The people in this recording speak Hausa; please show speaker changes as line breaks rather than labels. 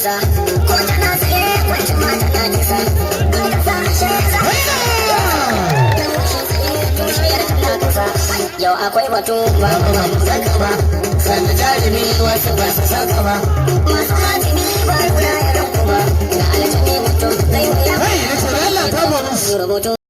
kusa ko tana tsaye wacce ma tana nisa inda za a shi za a yau akwai batu ba kuma saka ba sannan jarumi wasu ba su saka ba masu hajjini ba kula ya ranku ba na aljabi mutum zai wuya rubutu